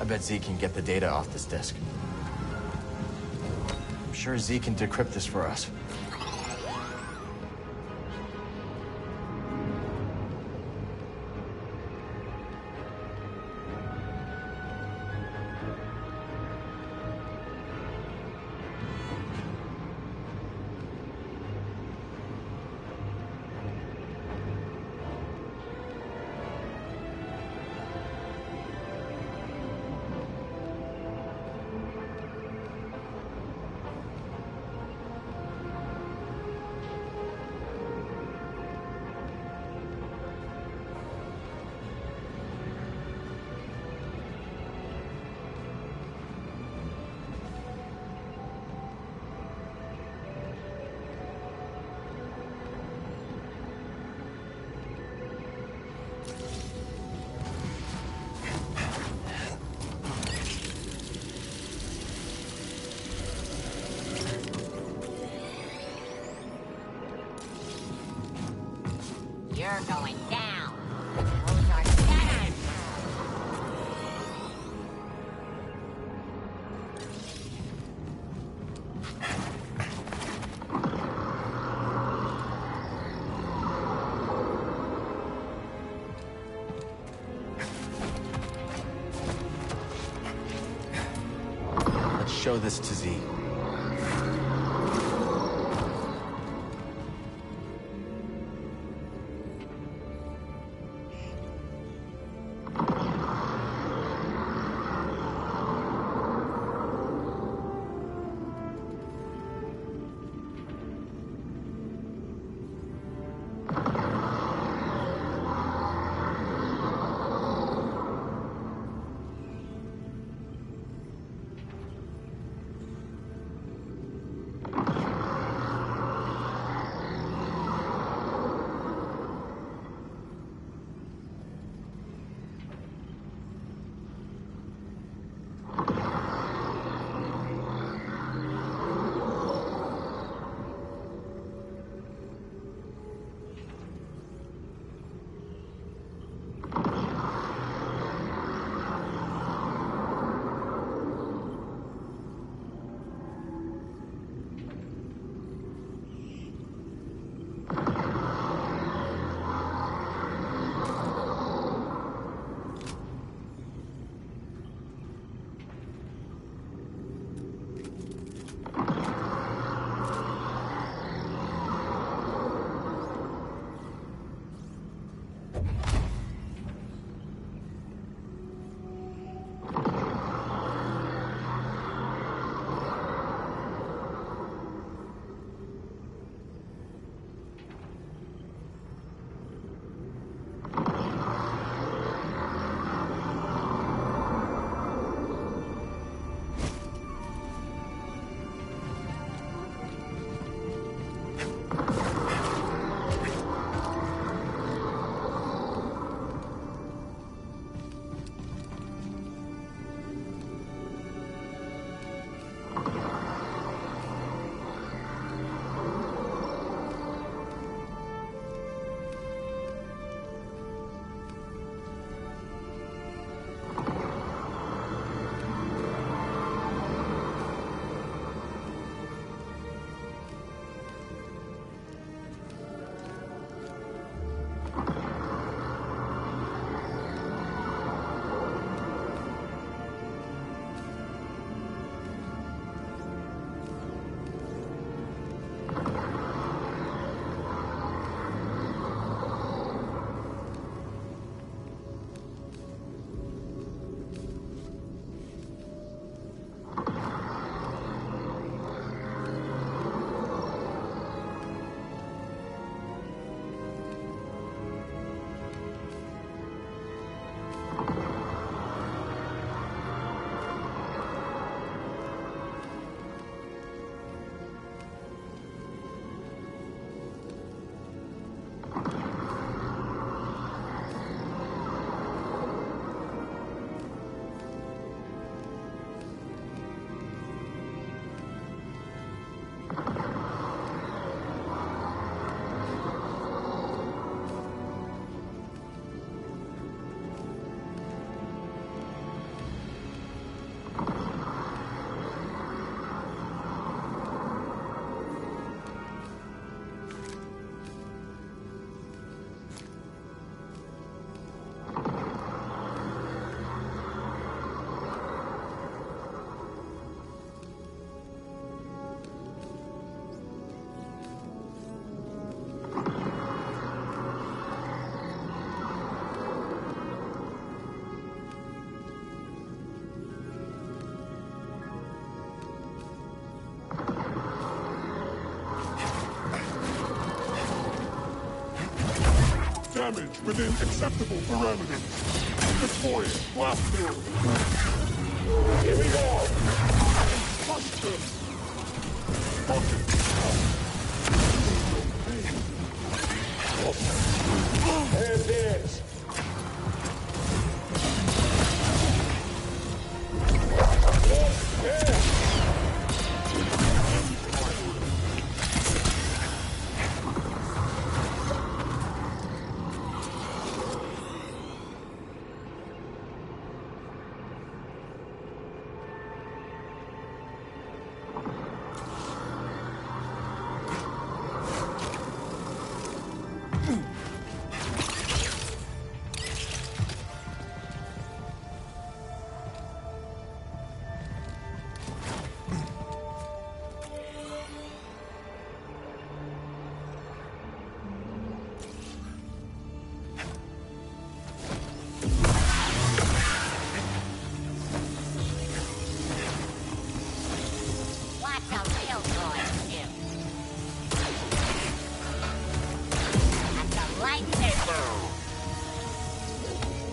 bet Z can get the data off this disk. I'm sure Z can decrypt this for us. You're going down. Those are Jedi. Let's show this to Z. damage within acceptable parameters. Deploy it. Blast them. Here we go. Bust them. Bucket. And it.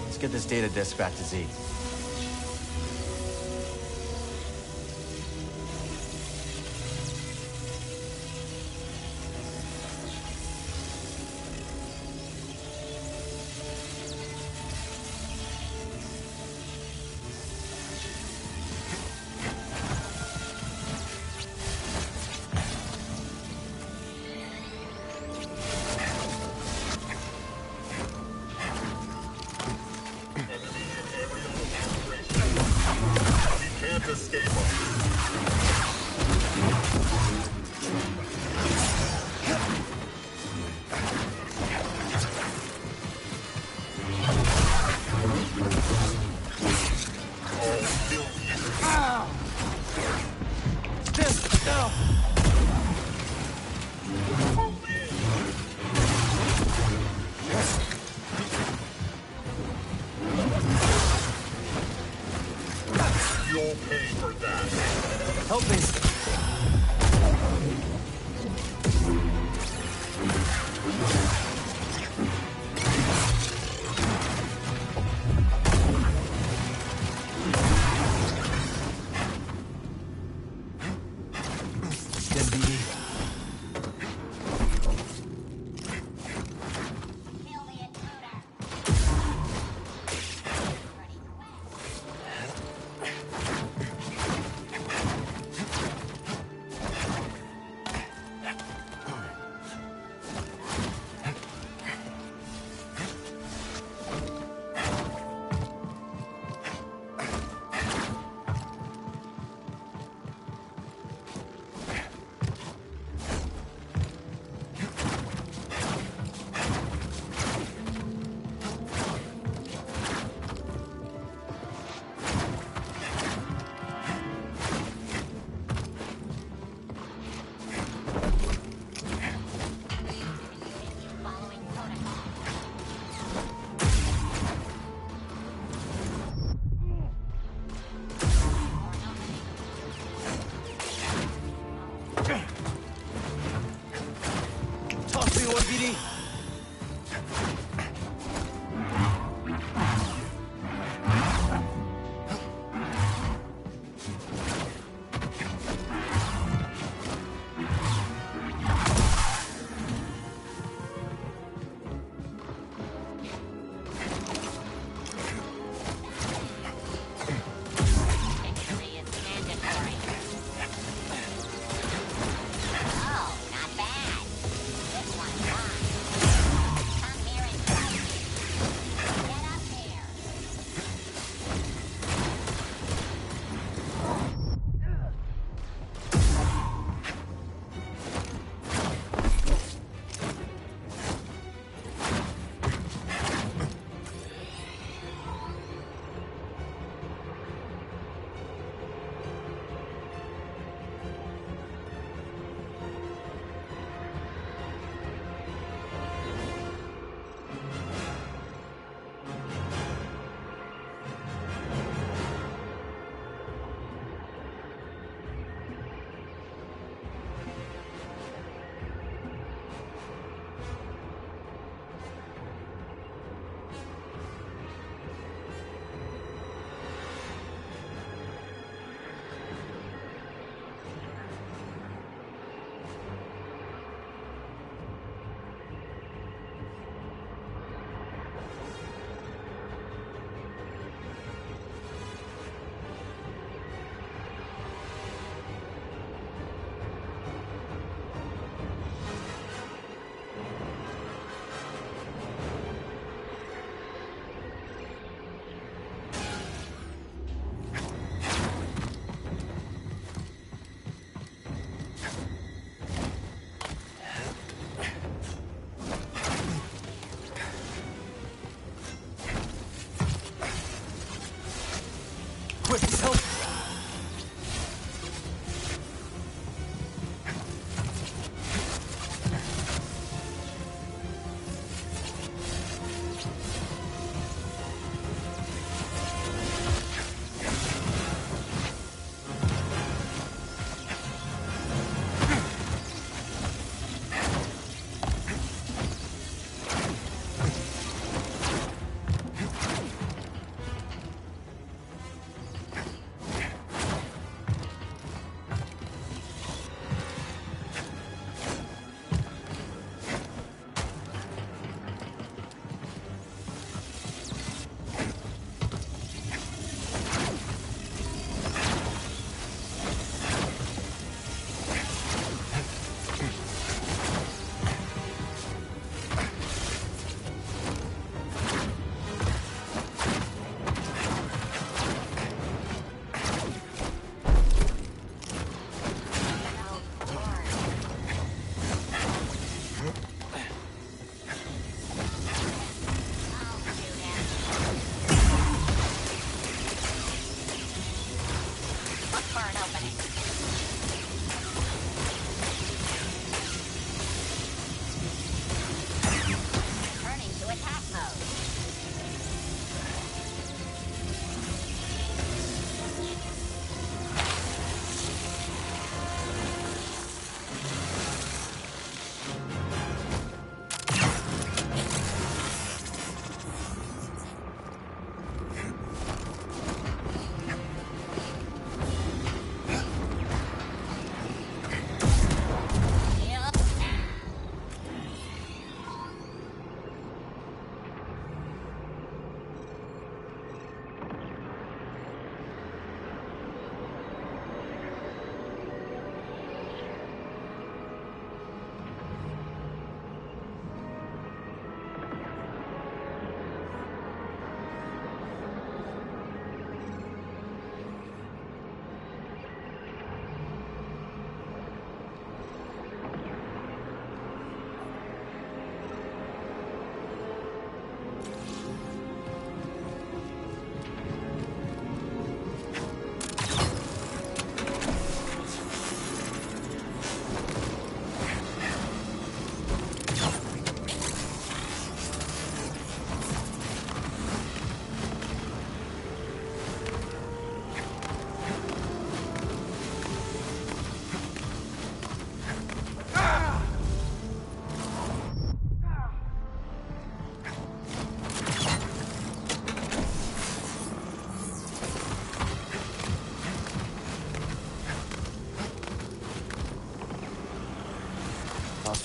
Let's get this data disk back to Z. Help me.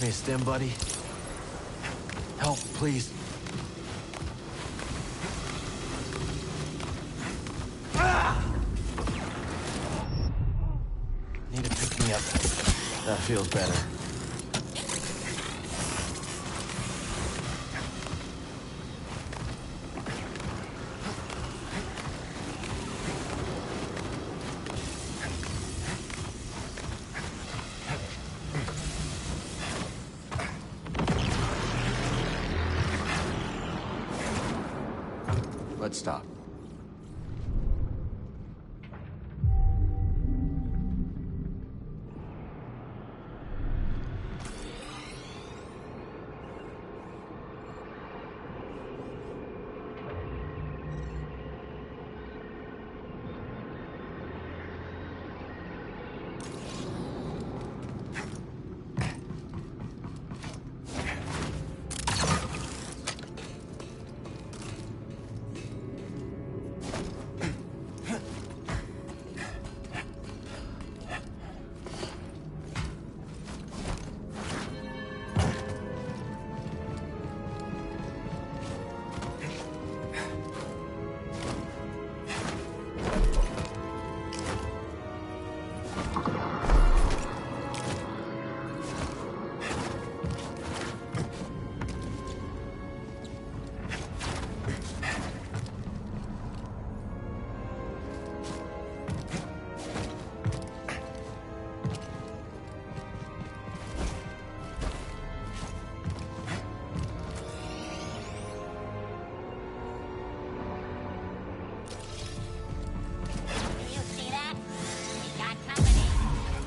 me a stim, buddy? Help, please. Need to pick me up. That feels better. Let's stop.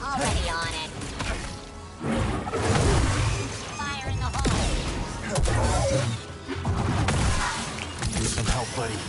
Already on it. Fire in the hole. Need some help, buddy.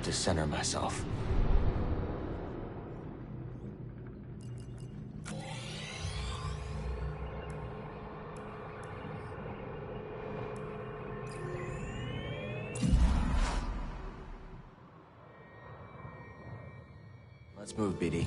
To center myself. Let's move, BD.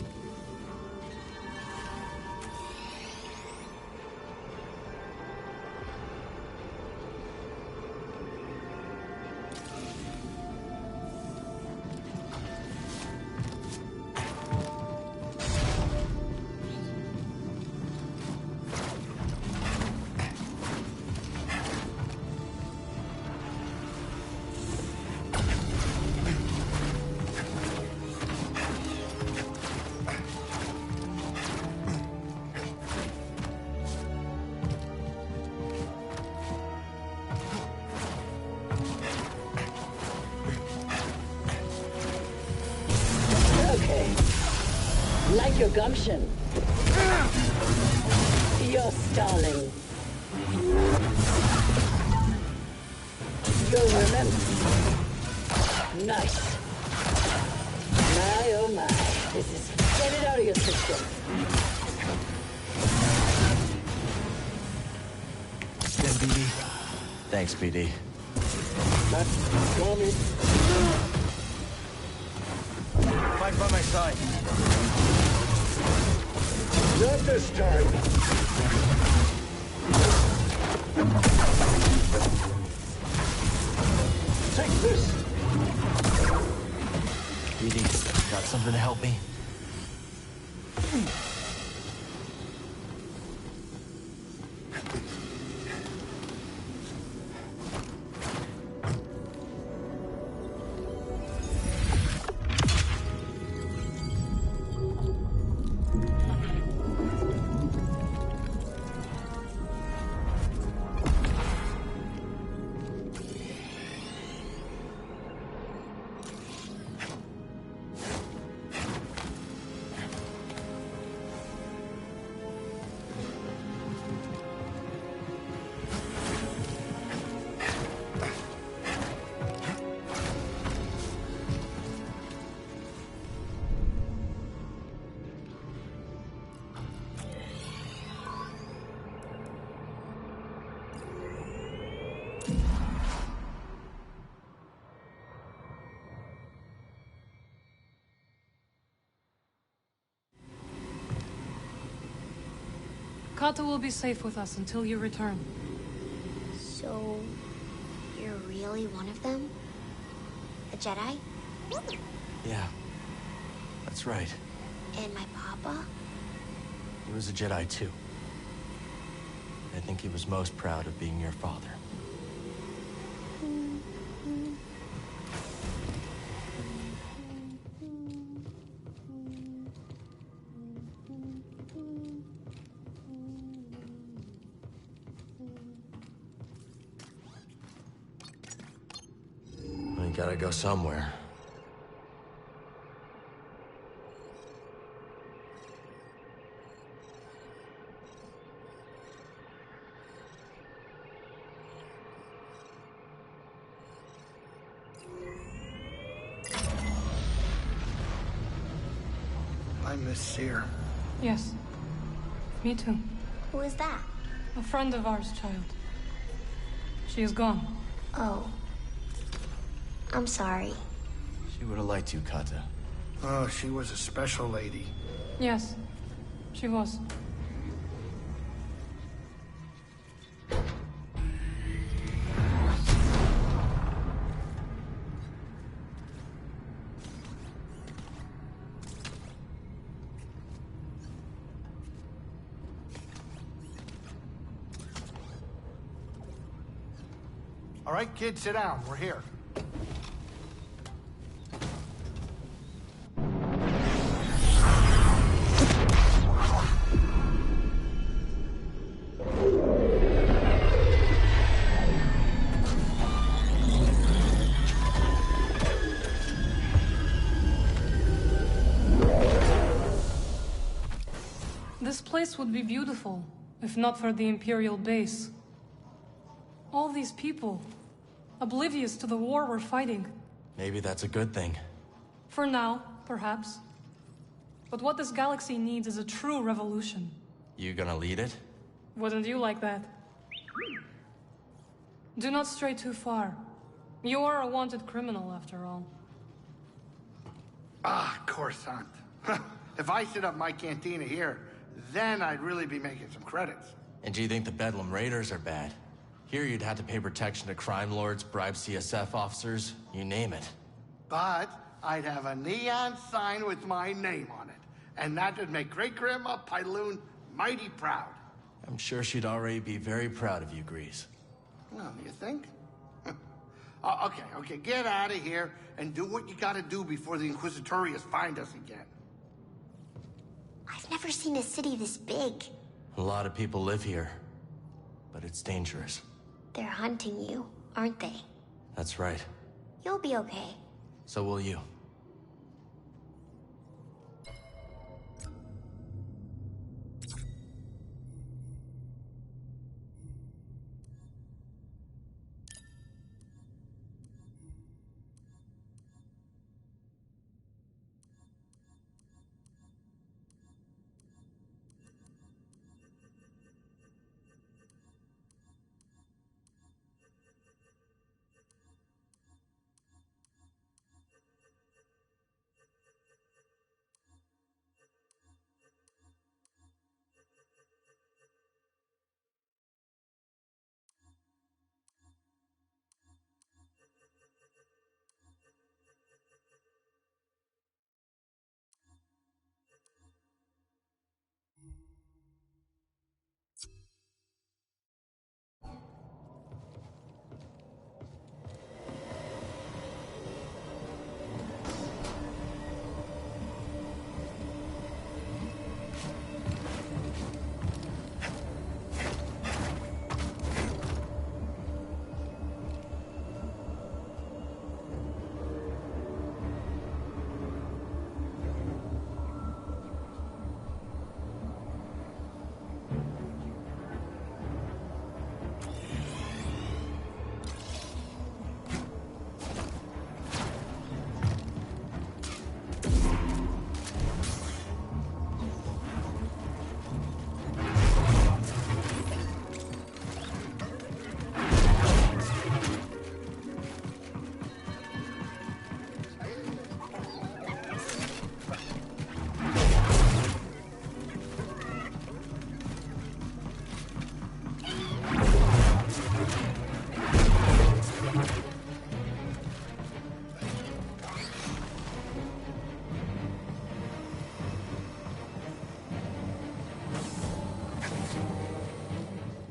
Like your gumption. You're stalling. You'll remember. Nice. My, oh my. This is... Get it out of your system. Then, BD. Thanks, BD. Fight by my side. Not this time. Take this. BD, got something to help me? Kata will be safe with us until you return. So, you're really one of them? A Jedi? Yeah, that's right. And my papa? He was a Jedi too. I think he was most proud of being your father. We gotta go somewhere. I miss Seer. Yes. Me too. Who is that? A friend of ours, child. She is gone. Oh. I'm sorry. She would have liked you, Kata. Oh, she was a special lady. Yes, she was. All right, kids, sit down. We're here. This place would be beautiful, if not for the Imperial base. All these people, oblivious to the war we're fighting. Maybe that's a good thing. For now, perhaps. But what this galaxy needs is a true revolution. You gonna lead it? Wouldn't you like that? Do not stray too far. You are a wanted criminal, after all. Ah, Coruscant. If I set up my cantina here, then I'd really be making some credits. And do you think the Bedlam Raiders are bad? Here you'd have to pay protection to crime lords, bribe CSF officers, you name it. But I'd have a neon sign with my name on it. And that would make Great-Grandma Pyloon mighty proud. I'm sure she'd already be very proud of you, Grease. Well, you think? Okay, get out of here and do what you gotta do before the Inquisitorius find us again. I've never seen a city this big. A lot of people live here, but it's dangerous. They're hunting you, aren't they? That's right. You'll be okay. So will you.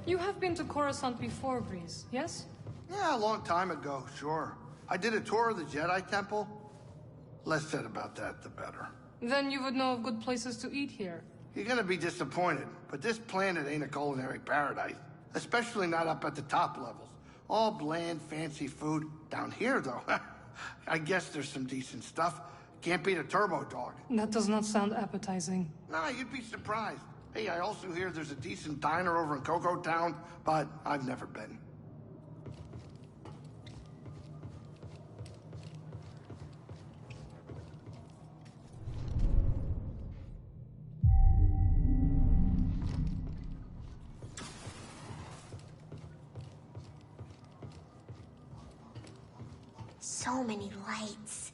You have been to Coruscant before, Grease, yes? Yeah, a long time ago, sure. I did a tour of the Jedi Temple. Less said about that, the better. Then you would know of good places to eat here. You're gonna be disappointed, but this planet ain't a culinary paradise. Especially not up at the top levels. All bland, fancy food. Down here, though, I guess there's some decent stuff. Can't beat a turbo dog. That does not sound appetizing. Nah, you'd be surprised. Hey, I also hear there's a decent diner over in Cocoa Town, but I've never been. So many lights.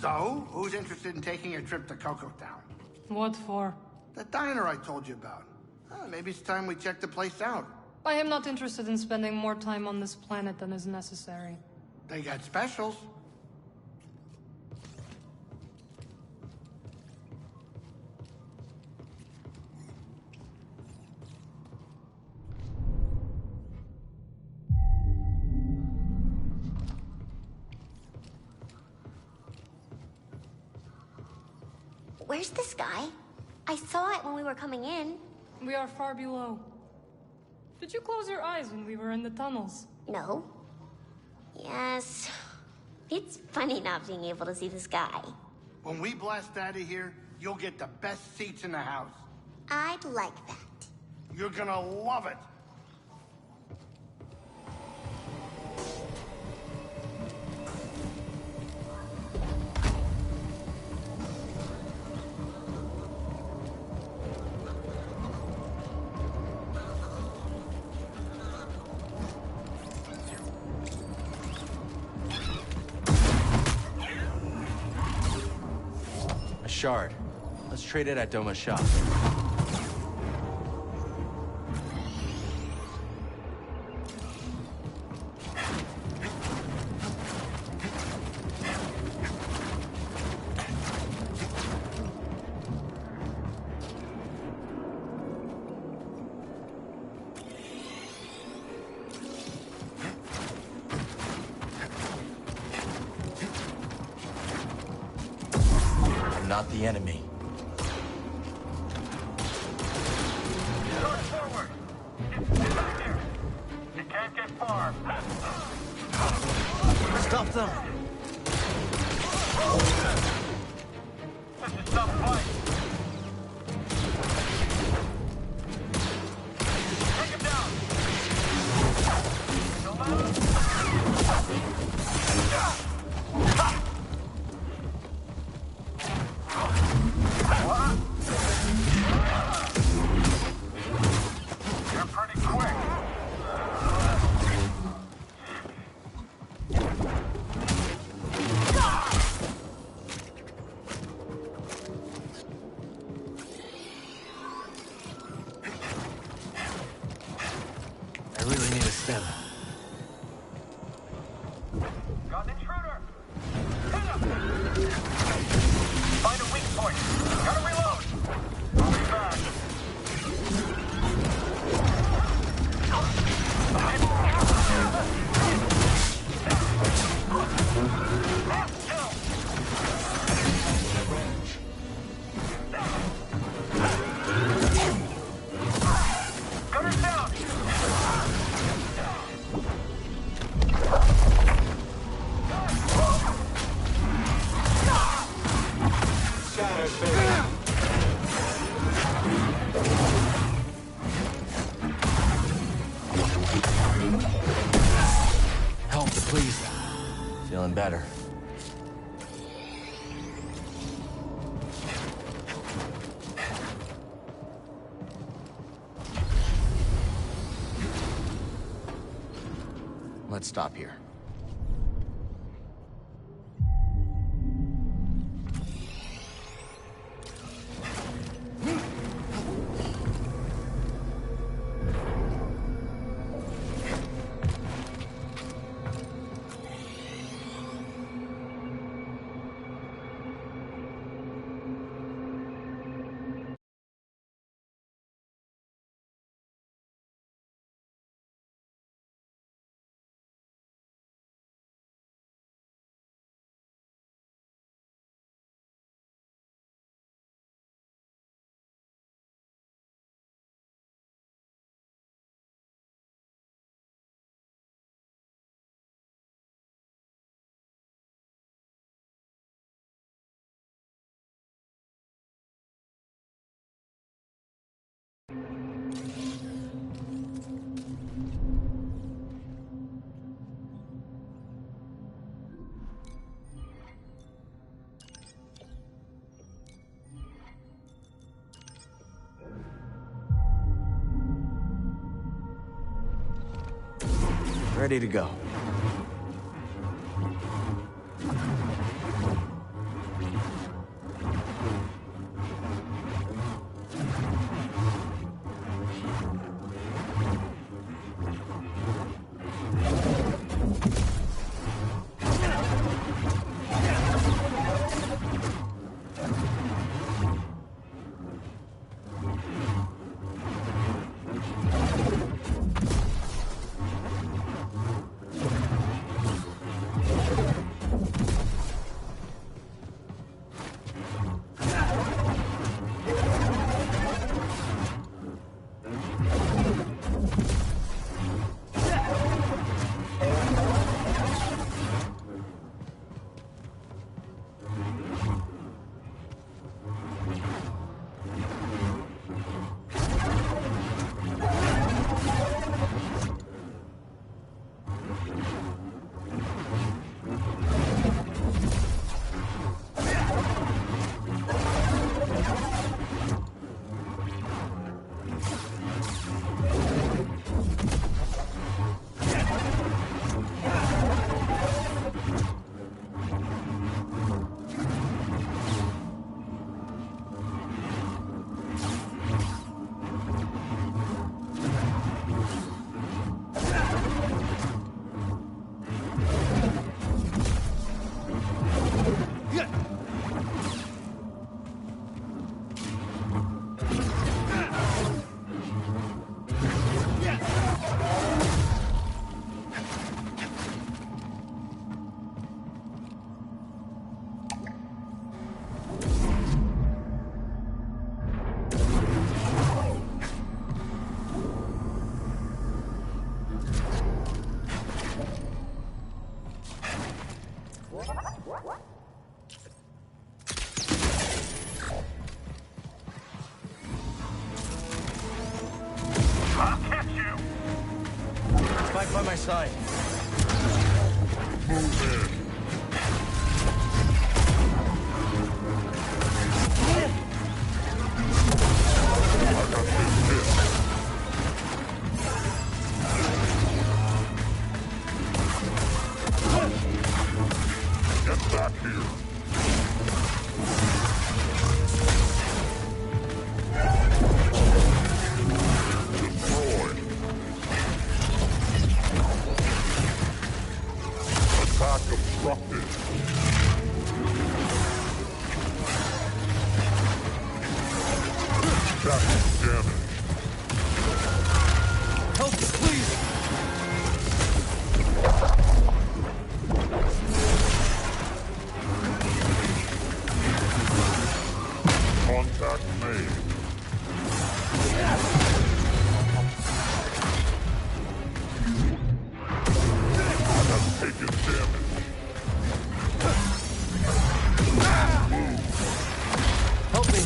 So, who's interested in taking a trip to Cocoa Town? What for? The diner I told you about. Maybe it's time we check the place out. I am not interested in spending more time on this planet than is necessary. They got specials. Where's this guy? I saw it when we were coming in. We are far below. Did you close your eyes when we were in the tunnels? No. Yes. It's funny not being able to see the sky. When we blast out of here, you'll get the best seats in the house. I'd like that. You're gonna love it. A shard. Let's trade it at Doma's shop. I'm not the enemy. Charge forward! Get here! You can't get far! Stop them! This is some fight! Take him down! Still down? You're pretty quick. I really need a stem. Got an intruder! Hit him! Find a weak point. Gotta reload! I'll be back. Gunner's down! Help, please. Feeling better. Let's stop here. Ready to go. by my side. Move in. I got this hit. Get back here. Destroy. Attack obstructed. That's damage. Help, please! Contact made. I have taken damage. Help me!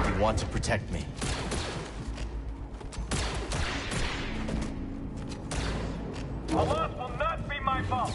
You want to protect me. The loss will not be my fault.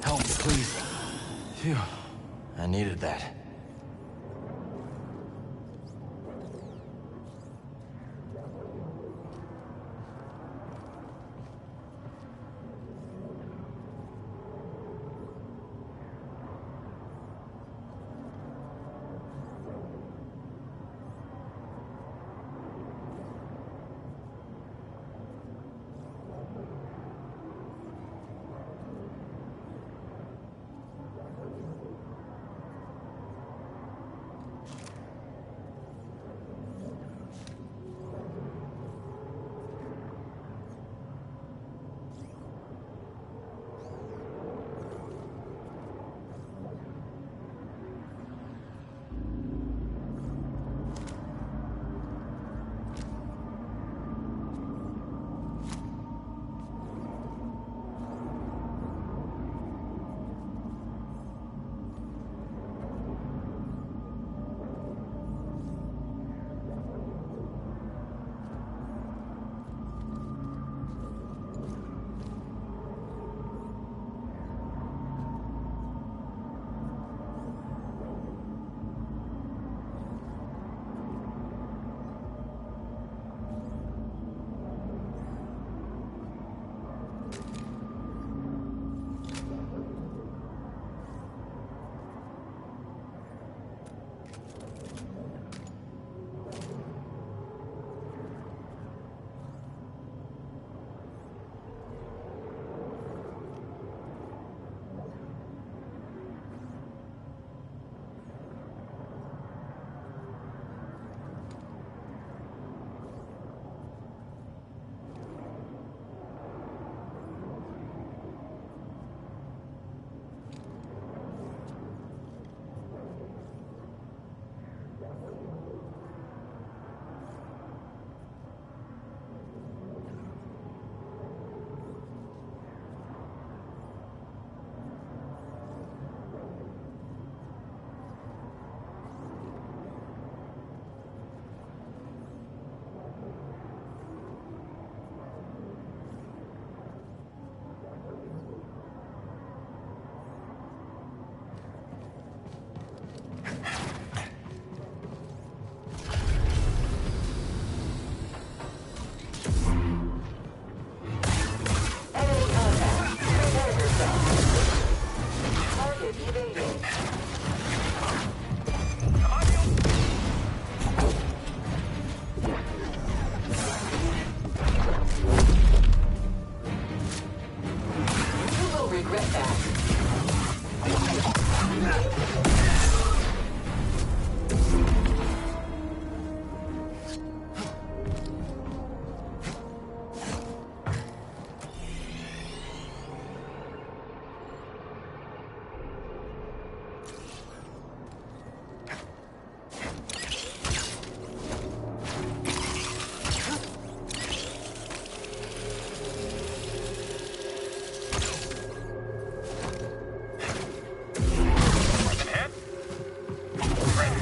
Help, please. Phew. I needed that.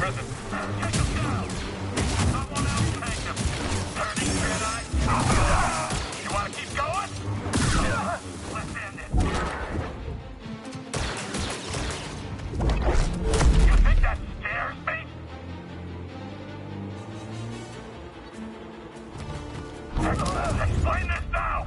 prison. Take him down. Someone else take him. Dirty Jedi. You want to keep going? Let's end it. You think that scares me? Explain this now!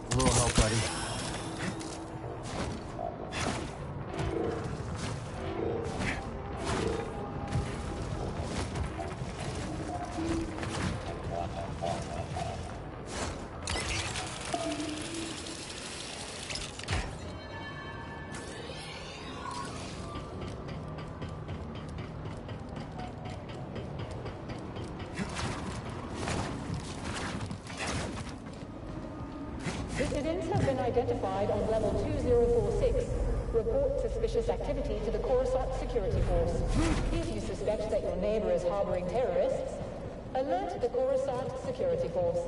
A little help, buddy. Dissidents have been identified on level 2046. Report suspicious activity to the Coruscant Security Force. If you suspect that your neighbor is harboring terrorists, alert the Coruscant Security Force.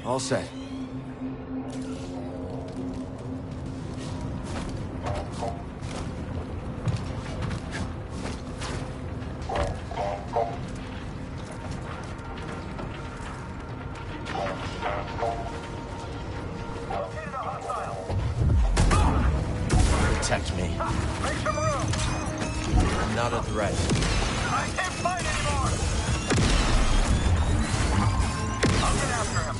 All set. Protect me. Make some room! I'm not a threat. I can't fight anymore! I'll get after him.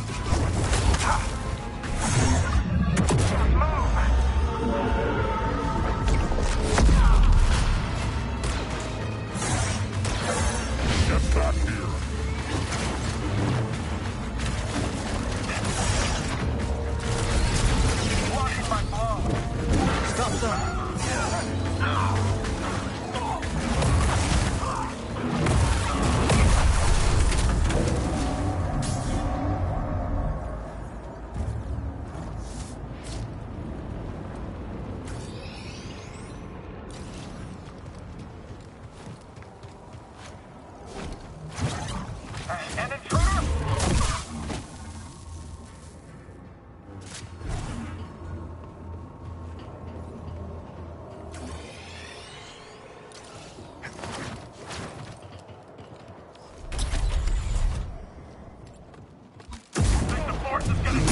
Get back! back here. Watch my blow. Stop them! An intruder? Think the force is getting...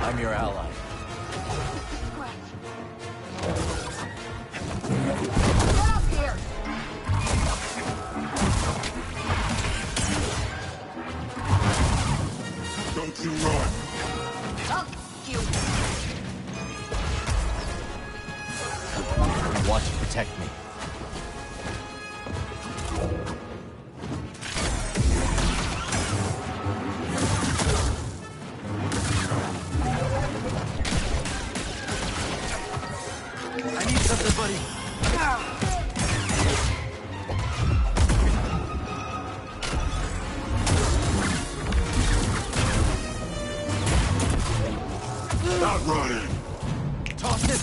I'm your ally. Don't you run. I want to protect me. I need something, buddy. Stop running. Toss it.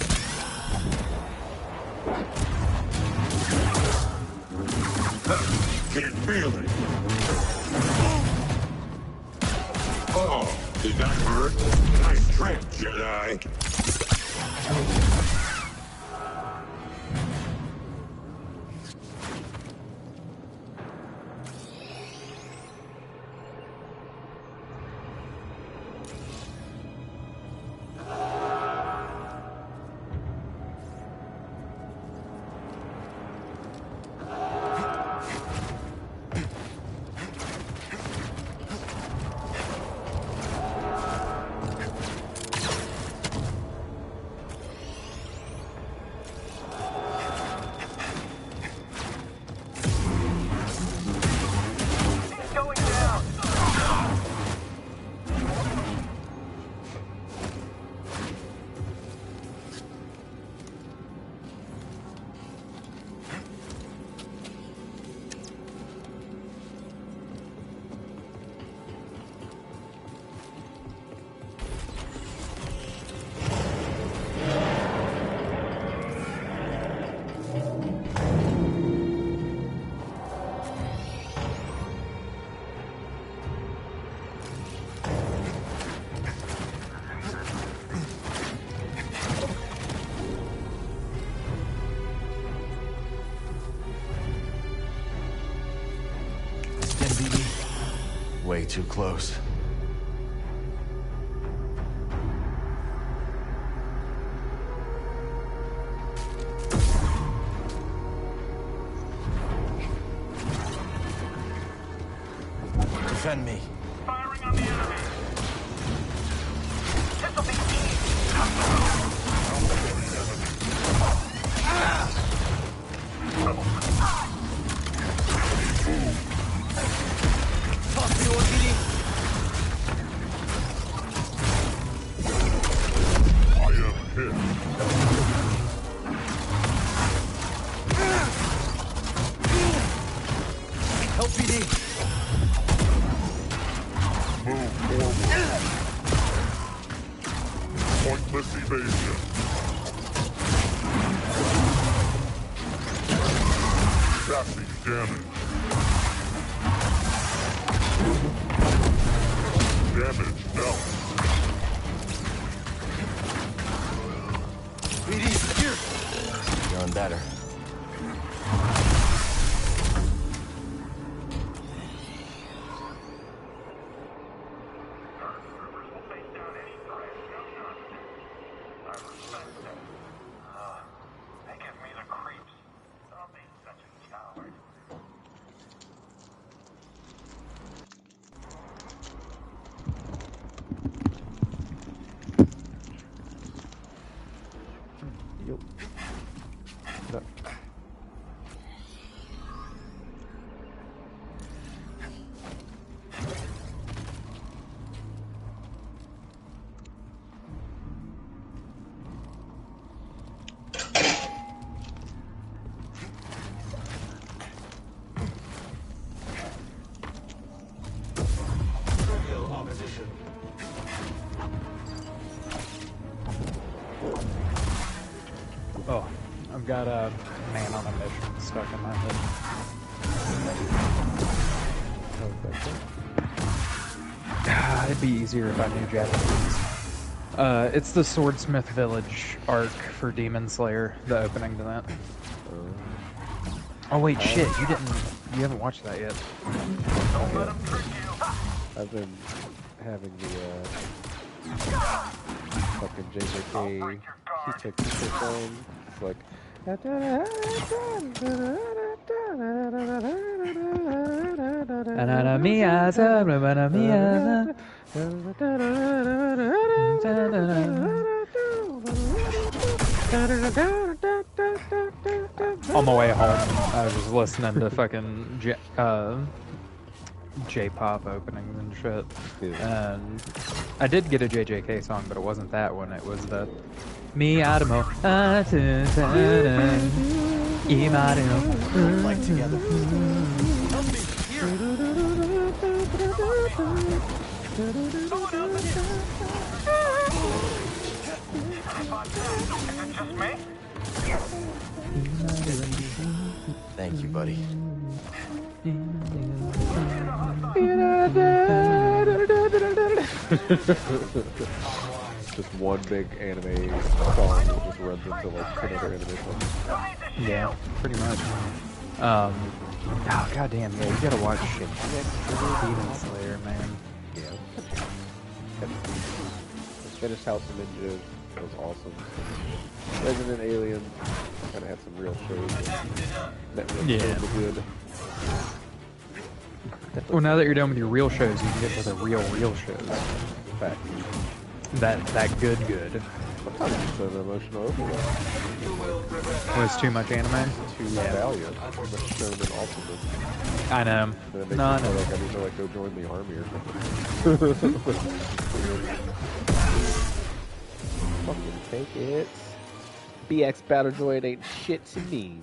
Can't feel it. Oh, did that hurt? Nice trick, Jedi. way too close. Defend me. Firing on the enemy. This'll be easy. I am hit. Help PD. Move forward. Pointless evasion. Chassis damage. Damage dealt. PD, here. Feeling better. Troopers will face down any threat. No nonsense. I respect them. They give me the creeps. Stop being such a coward. Yup. No. Oh, I've got a man on a mission stuck in my head. It'd be easier if I knew Japanese. It's the Swordsmith Village arc for Demon Slayer, the opening to that. Oh wait, shit, you haven't watched that yet. Don't let them trick you. I've been having the fucking JJK he took the shit going. It's like on my way home, I was just listening to fucking J-pop openings and shit. Yeah. And I did get a JJK song, but it wasn't that one. It was the Mi Adamo. Like together. Help me, here. Just me? Thank you, buddy. Just one big anime song that just runs into like 10 other anime songs. Yeah, pretty much. Oh goddamn, yeah, you gotta watch shit. Demon Slayer, man. Yeah. Just finished House of Ninja. That was awesome. Resident Alien kind of had some real shows that really good. Well, now that you're done with your real shows, you can get to the real shows. Fact. That good. Sometimes it's an emotional overload. Was too much anime? Too valiant. Too much shown in ultimate. I know. No, I know. Like I need to like go join the army or something. Fucking take it. BX Battle Droid ain't shit to me.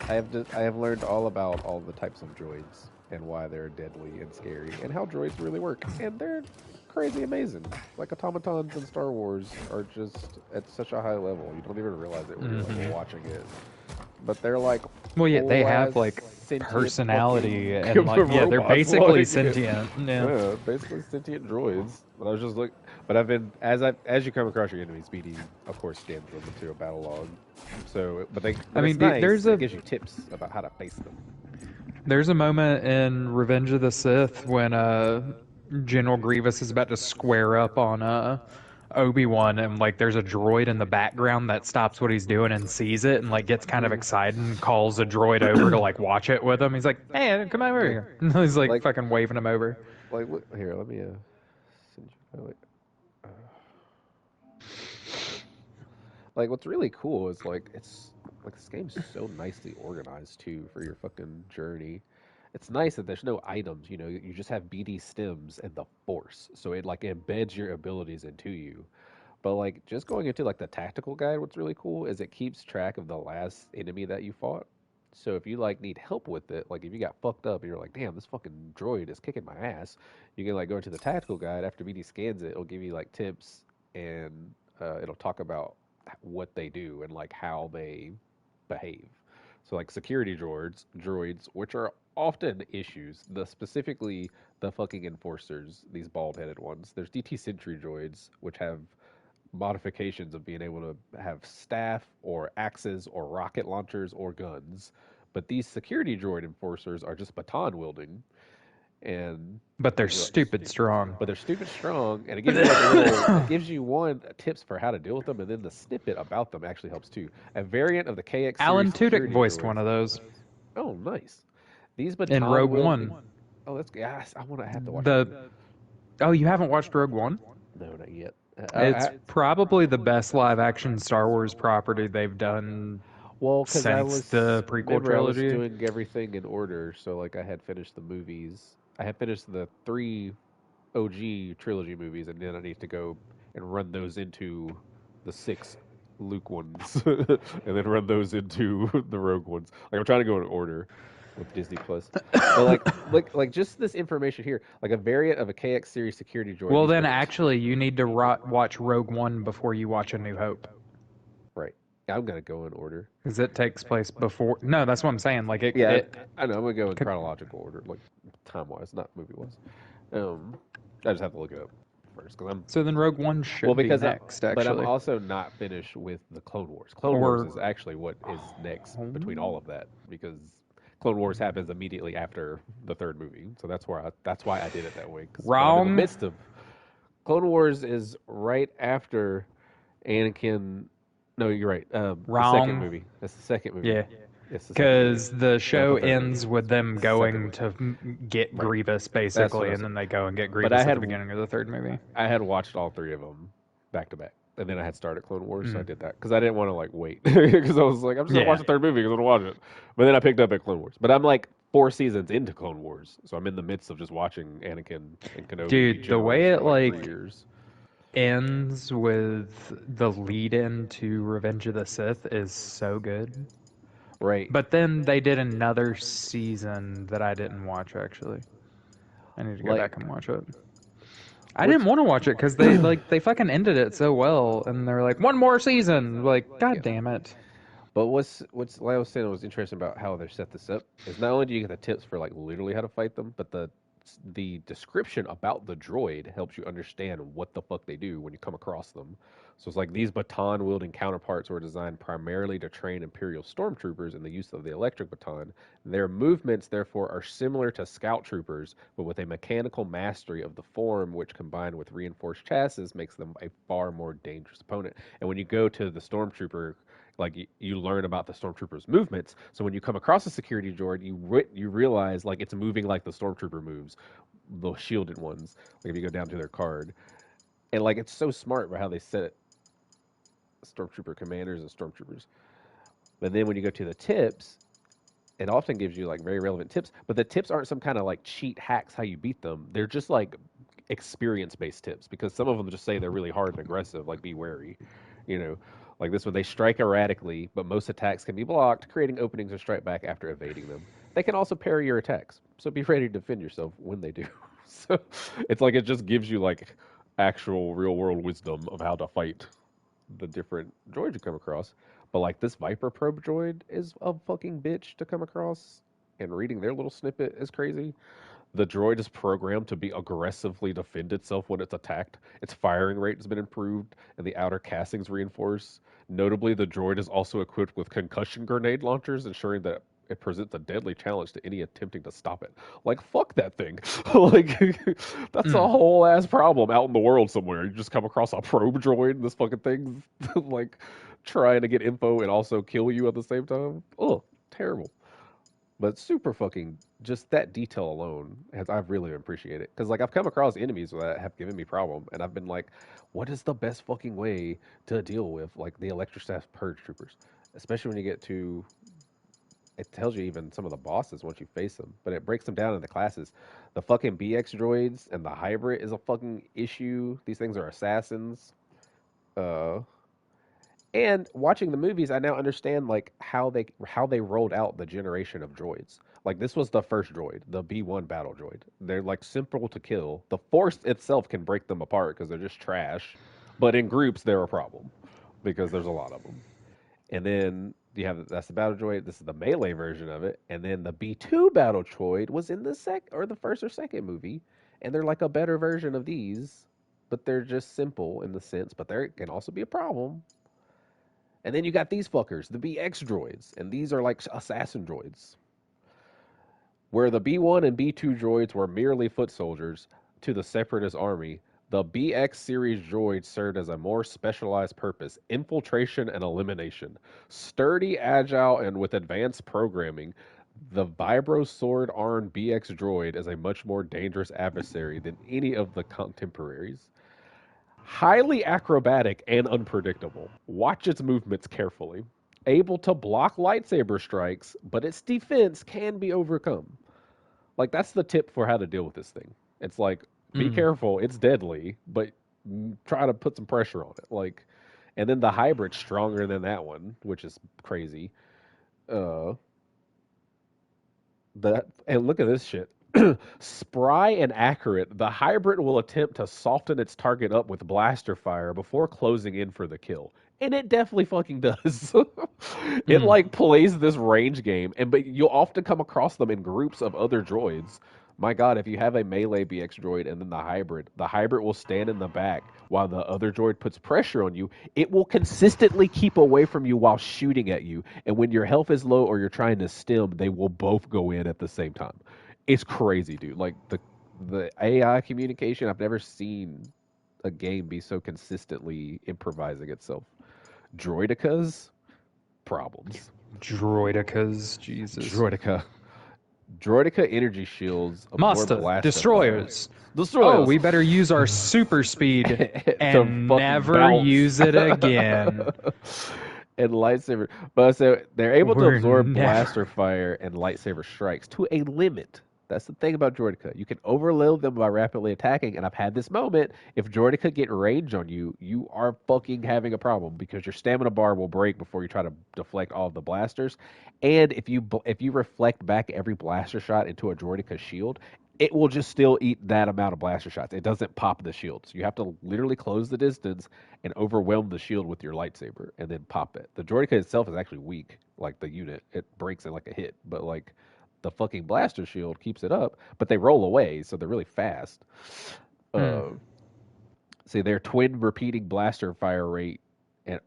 I have learned all about all the types of droids and why they're deadly and scary and how droids really work, and they're crazy amazing. Like automatons in Star Wars are just at such a high level you don't even realize it when you're like watching it. But they're like, well, yeah, they have like personality and like they're basically like, sentient. Yeah, basically sentient droids. But I was just like, but I've been as you come across your enemies, BD of course scans them into a battle log. So, but they, I mean, nice. It gives you tips about how to face them. There's a moment in Revenge of the Sith when General Grievous is about to square up on Obi-Wan, and like there's a droid in the background that stops what he's doing and sees it and like gets kind of excited and calls a droid over to like watch it with him. He's like, "Hey, come over here." And he's like fucking waving him over. Like, here, let me send you. Like, what's really cool is like it's like this game's so nicely organized too for your fucking journey. It's nice that there's no items, you know, you just have BD stems and the force. So it like embeds your abilities into you. But like just going into like the tactical guide, what's really cool is it keeps track of the last enemy that you fought. So if you like need help with it, like if you got fucked up and you're like, damn, this fucking droid is kicking my ass, you can like go into the tactical guide. After BD scans it, it'll give you like tips and it'll talk about what they do and like how they behave. So like security droids, which are often issues, specifically the fucking enforcers, these bald-headed ones. There's DT Sentry droids, which have modifications of being able to have staff or axes or rocket launchers or guns. But these security droid enforcers are just baton wielding. But they're stupid strong. But they're stupid strong, and it gives you like a little, it gives you tips for how to deal with them, and then the snippet about them actually helps too. A variant of the KX. Alan Tudyk voiced one of those. Oh, nice. These baton in Rogue One. Oh, that's yes. I want to have to watch. Oh, you haven't watched Rogue One? No, not yet. It's probably the best live-action Star Wars property they've done. Well, since the prequel trilogy. I was doing everything in order, so like I had finished the movies. I had finished the 3 OG trilogy movies, and then I need to go and run those into the 6 Luke ones, and then run those into the Rogue ones. Like I'm trying to go in order with Disney Plus. But like just this information here, like a variant of a KX series security droid. Well, then actually, you need to watch Rogue One before you watch A New Hope. Right. I'm gonna go in order because it takes place before. No, that's what I'm saying. Like it. Yeah, I know. I'm gonna go in chronological order, like time-wise, not movie-wise. I just have to look it up first because I'm. So then Rogue One should be next. Actually, but I'm also not finished with the Clone Wars. Clone Wars is actually what is next between all of that because Clone Wars happens immediately after the 3rd movie. So that's why I did it that way. Wrong. In the midst of Clone Wars is right after Anakin. No, you're right. Wrong. The second movie. That's the second movie. Yeah. Because the show ends with them going to get Grievous, basically, and then they go and get Grievous at the beginning of the 3rd movie. I had watched all 3 of them back to back, and then I had started Clone Wars, so I did that because I didn't want to like wait because I was like, I'm just gonna watch the 3rd movie because I'm gonna watch it. But then I picked up at Clone Wars. But I'm like 4 seasons into Clone Wars, so I'm in the midst of just watching Anakin and Kenobi. Dude, the way it like ends with the lead-in to Revenge of the Sith is so good. Right. But then they did another season that I didn't watch, actually. I need to go back and watch it. I didn't want to watch it because they fucking ended it so well, and they're like, 1 more season! Like, god damn it. But what's like I was saying was interesting about how they set this up is not only do you get the tips for like literally how to fight them, but the description about the droid helps you understand what the fuck they do when you come across them. So it's like these baton-wielding counterparts were designed primarily to train Imperial stormtroopers in the use of the electric baton. Their movements, therefore, are similar to scout troopers, but with a mechanical mastery of the form, which combined with reinforced chassis makes them a far more dangerous opponent. And when you go to the stormtrooper, like you learn about the stormtrooper's movements. So when you come across a security droid, you realize like it's moving like the stormtrooper moves, the shielded ones. Like if you go down to their card, and like it's so smart about how they set it. Stormtrooper commanders and stormtroopers. But then when you go to the tips, it often gives you like very relevant tips. But the tips aren't some kind of like cheat hacks how you beat them. They're just like experience-based tips because some of them just say they're really hard and aggressive. Like be wary, you know. Like this one, they strike erratically, but most attacks can be blocked, creating openings or strike back after evading them. They can also parry your attacks, so be ready to defend yourself when they do. So it's like it just gives you like actual real-world wisdom of how to fight the different droids you come across. But like this Viper probe droid is a fucking bitch to come across, and reading their little snippet is crazy. The droid is programmed to be aggressively defend itself when it's attacked. Its firing rate has been improved, and the outer castings reinforced. Notably, the droid is also equipped with concussion grenade launchers, ensuring that It presents a deadly challenge to any attempting to stop it. Like, fuck that thing. Like, that's a whole ass problem out in the world somewhere. You just come across a probe droid, and this fucking thing's like trying to get info and also kill you at the same time. Oh, terrible. But super fucking, just that detail alone, I've really appreciated it. Because, like, I've come across enemies that have given me problem, and I've been like, what is the best fucking way to deal with, like, the electrostaff purge troopers? Especially when you get to, it tells you even some of the bosses once you face them, but it breaks them down into classes. The fucking BX droids and the hybrid is a fucking issue. These things are assassins. And watching the movies, I now understand like how they rolled out the generation of droids. Like this was the first droid, the B1 battle droid. They're like simple to kill. The Force itself can break them apart because they're just trash, but in groups they're a problem because there's a lot of them. And then you have that's the battle droid. This is the melee version of it, and then the B2 battle droid was in the first or second movie, and they're like a better version of these, but they're just simple in the sense, but they can also be a problem. And then you got these fuckers, the BX droids, and these are like assassin droids. Where the B1 and B2 droids were merely foot soldiers to the Separatist army, the BX series droids served as a more specialized purpose, infiltration and elimination. Sturdy, agile, and with advanced programming, the Vibro sword-armed BX droid is a much more dangerous adversary than any of the contemporaries. Highly acrobatic and unpredictable. Watch its movements carefully. Able to block lightsaber strikes, but its defense can be overcome. Like, that's the tip for how to deal with this thing. It's like, be careful, it's deadly, but try to put some pressure on it. Like, and then the hybrid's stronger than that one, which is crazy. And look at this shit. Spry and accurate, the hybrid will attempt to soften its target up with blaster fire before closing in for the kill. And it definitely fucking does. It like plays this range game, but you'll often come across them in groups of other droids. My god, if you have a melee BX droid and then the hybrid will stand in the back while the other droid puts pressure on you. It will consistently keep away from you while shooting at you. And when your health is low or you're trying to stim, they will both go in at the same time. It's crazy, dude. Like, the AI communication, I've never seen a game be so consistently improvising itself. Droidicas, problems. Droidicas, Jesus. Droidica energy shields. Master, destroyers. Oh, we better use our super speed and never use it again. And lightsaber, but so they're able to absorb blaster fire and lightsaber strikes to a limit. That's the thing about Droidica. You can overload them by rapidly attacking, and I've had this moment. If Droidica get range on you, you are fucking having a problem because your stamina bar will break before you try to deflect all of the blasters. And if you reflect back every blaster shot into a Droidica shield, it will just still eat that amount of blaster shots. It doesn't pop the shield. So you have to literally close the distance and overwhelm the shield with your lightsaber and then pop it. The Droidica itself is actually weak, like the unit. It breaks in like a hit, but like the fucking blaster shield keeps it up, but they roll away, so they're really fast. See, their twin repeating blaster fire rate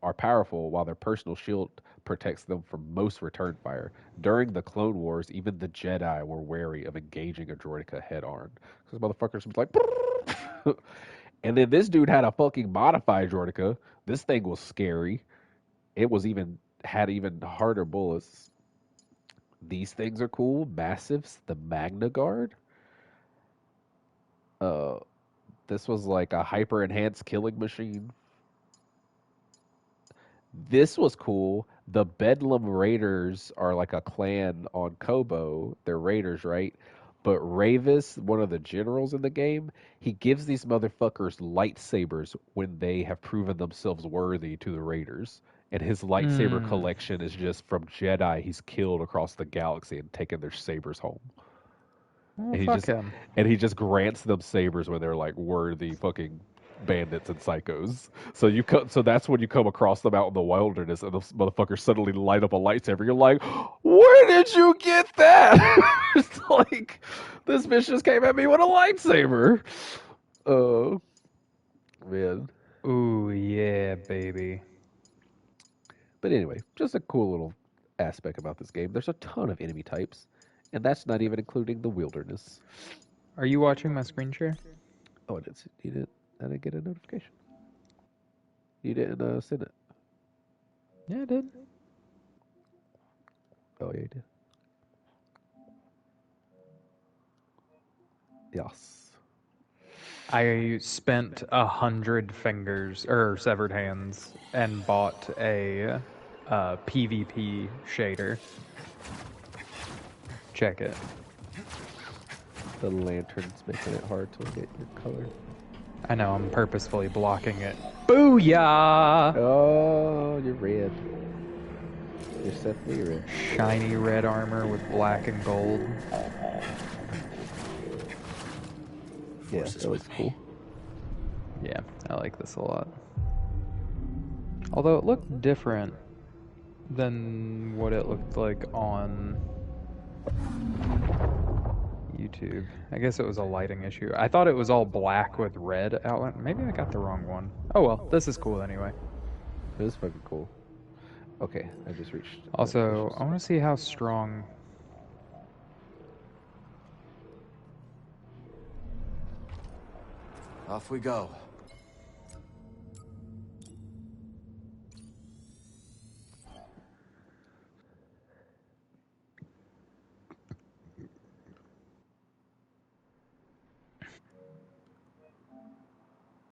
are powerful, while their personal shield protects them from most return fire. During the Clone Wars, even the Jedi were wary of engaging a Droidica head-on, because motherfuckers was like, and then this dude had a fucking modified Droidica. This thing was scary. It was had even harder bullets. These things are cool. Massives, the Magna Guard. This was like a hyper enhanced killing machine. This was cool. The Bedlam Raiders are like a clan on Kobo. They're raiders, right? But Ravis, one of the generals in the game, he gives these motherfuckers lightsabers when they have proven themselves worthy to the raiders. And his lightsaber collection is just from Jedi he's killed across the galaxy and taken their sabers home. And he just grants them sabers when they're like worthy fucking bandits and psychos. So that's when you come across them out in the wilderness and those motherfuckers suddenly light up a lightsaber. You're like, where did you get that? It's like, this bitch just came at me with a lightsaber. Oh, man. Ooh, yeah, baby. But anyway, just a cool little aspect about this game. There's a ton of enemy types, and that's not even including the wilderness. Are you watching my screen share? Oh, I didn't get a notification. You didn't send it. Yeah, I did. Oh, yeah, you did. Yes. I spent 100 fingers or severed hands and bought a PvP shader. Check it. The lantern's making it hard to get your color. I know, I'm purposefully blocking it. Booyah! Oh, you're red. You're definitely red. Shiny red armor with black and gold. Yeah, that looks cool. Yeah, I like this a lot. Although it looked different than what it looked like on YouTube. I guess it was a lighting issue. I thought it was all black with red outline. Maybe I got the wrong one. Oh well, this is cool anyway. It is fucking cool. Okay, I just reached. Also, I want to see how strong. Off we go.